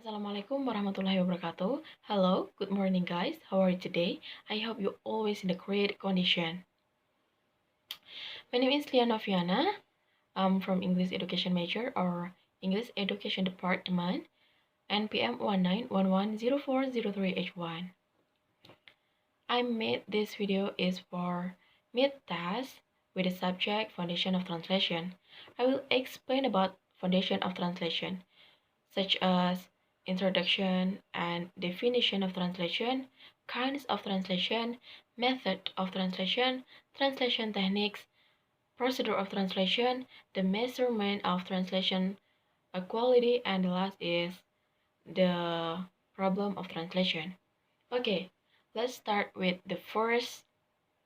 Assalamualaikum warahmatullahi wabarakatuh. Hello, good morning guys. How are you today? I hope you're always in a great condition. My name is Lia Noviana. I'm from English Education Major or English Education Department, NPM 19110403H1. I made this video is for mid test with the subject Foundation of Translation. I will explain about Foundation of Translation, such as introduction and definition of translation, kinds of translation, method of translation, translation techniques, procedure of translation, the measurement of translation quality, and the last is the problem of translation. Okay, let's start with the first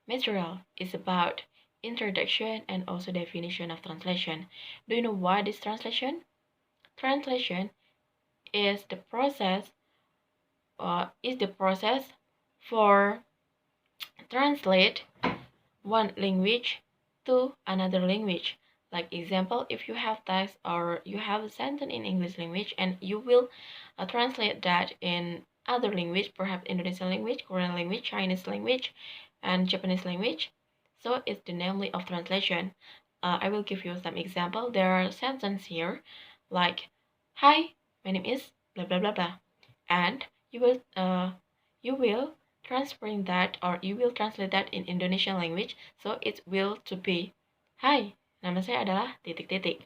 material. It's about introduction and also definition of translation. Do you know what is translation? Translation is the process for translate one language to another language. Like example, if you have text or you have a sentence in English language and you will translate that in other language, perhaps Indonesian language, Korean language, Chinese language, and Japanese language. So it's the namely of translation. I will give you some example. There are sentences here like, "Hi, my name is blah blah blah blah," and you will transferring that or you will translate that in Indonesian language, so it will to be, "Hai, nama saya adalah titik-titik."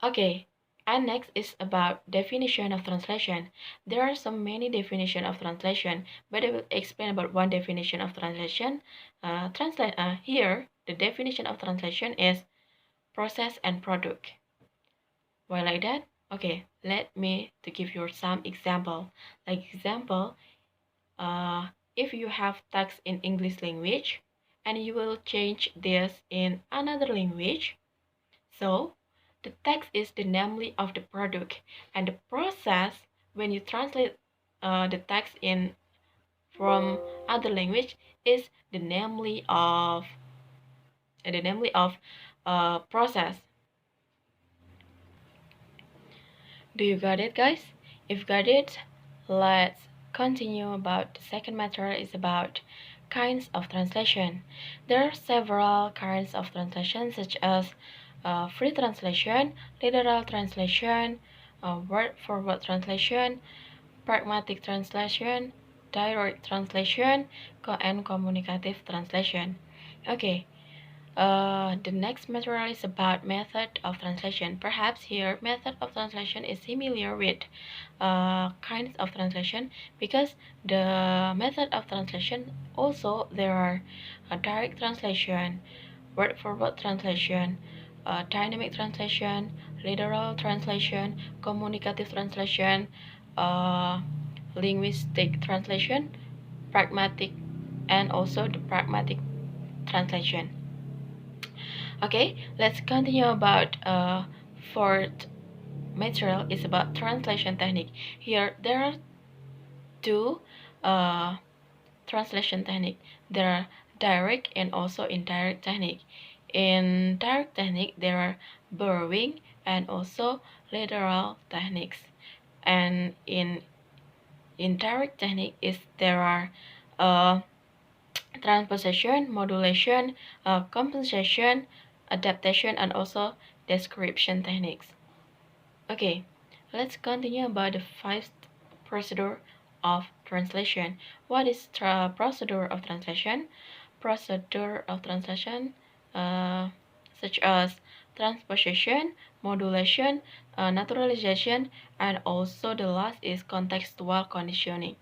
Okay, and next is about definition of translation. There are so many definition of translation, but I will explain about one definition of translation. Here, the definition of translation is process and product. Why like that? Okay, let me to give you some example. Like example, if you have text in English language and you will change this in another language, so the text is the namely of the product, and the process when you translate the text in from other language is the namely of process. Do you got it, guys? If you got it, let's continue about the second matter is about kinds of translation. There are several kinds of translation such as free translation, literal translation, word-for-word translation, pragmatic translation, direct translation, and communicative translation. Okay, the next material is about method of translation. Perhaps here method of translation is similar with kinds of translation, because the method of translation also there are direct translation, word for word translation, dynamic translation, literal translation, communicative translation, uh, linguistic translation, pragmatic, and also the pragmatic translation. Okay, let's continue about fourth material is about translation technique. Here there are two uh, translation technique. There are direct and also indirect technique. In direct technique there are borrowing and also literal techniques. And in indirect technique is there are uh, transposition, modulation, compensation, adaptation, and also description techniques. Okay, let's continue about the fifth procedure of translation. What is procedure of translation? Procedure of translation, such as transposition, modulation, naturalization, and also the last is contextual conditioning.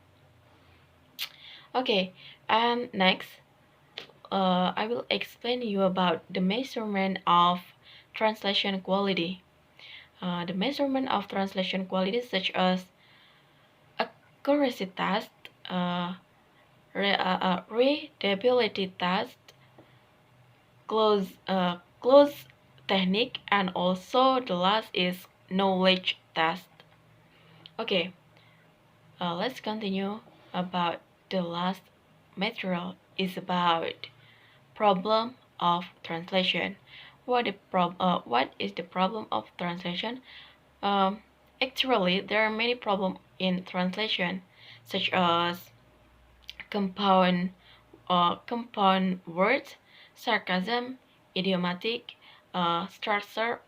Okay, and next, I will explain you about the measurement of translation quality. The measurement of translation quality such as accuracy test, readability test, close technique, and also the last is knowledge test. Okay, let's continue about the last material is about problem of translation. What is the problem of translation? Um, Actually, there are many problems in translation, such as compound compound words, sarcasm, idiomatic, structure,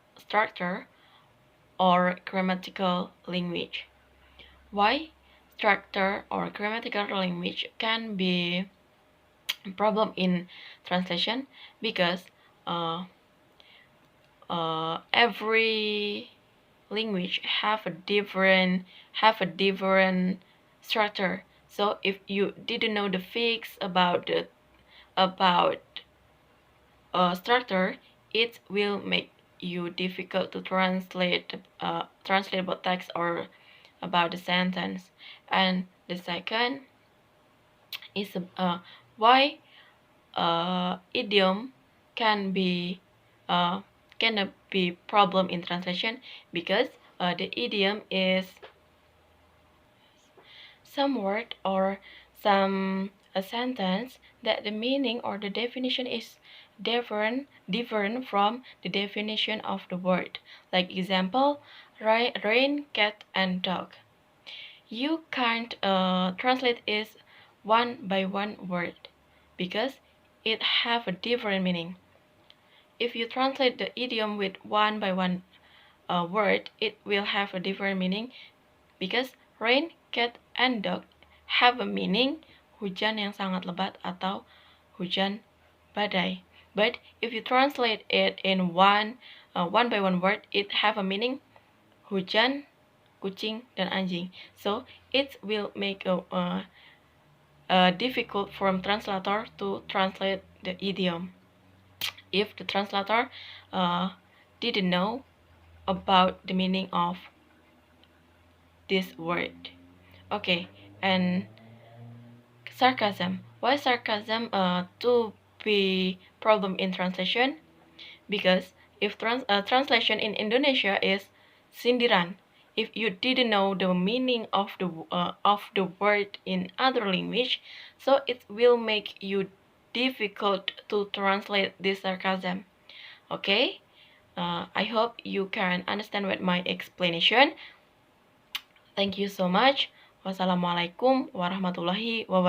or grammatical language. Why structure or grammatical language can be a problem in translation? Because every language have a different structure. So if you didn't know the fix about the about structure, it will make you difficult to translate about text or about the sentence. And the second is why idiom can be uh, cannot be problem in translation, because the idiom is some word or some a sentence that the meaning or the definition is different from the definition of the word. Like example, rain, cat, and dog. You can't translate it one by one word because it have a different meaning. If you translate the idiom with one by one word, it will have a different meaning, because rain, cat, and dog have a meaning hujan yang sangat lebat atau hujan badai. But if you translate it in one by one word, it have a meaning hujan, kucing, dan anjing. So it will make difficult for translator to translate the idiom if the translator didn't know about the meaning of this word. Okay, and sarcasm. Why sarcasm to be problem in translation? Because if translation in Indonesia is sindiran, if you didn't know the meaning of the word in other language, so it will make you difficult to translate this sarcasm. Okay, I hope you can understand what my explanation. Thank you so much. Wassalamualaikum warahmatullahi wabarakatuh.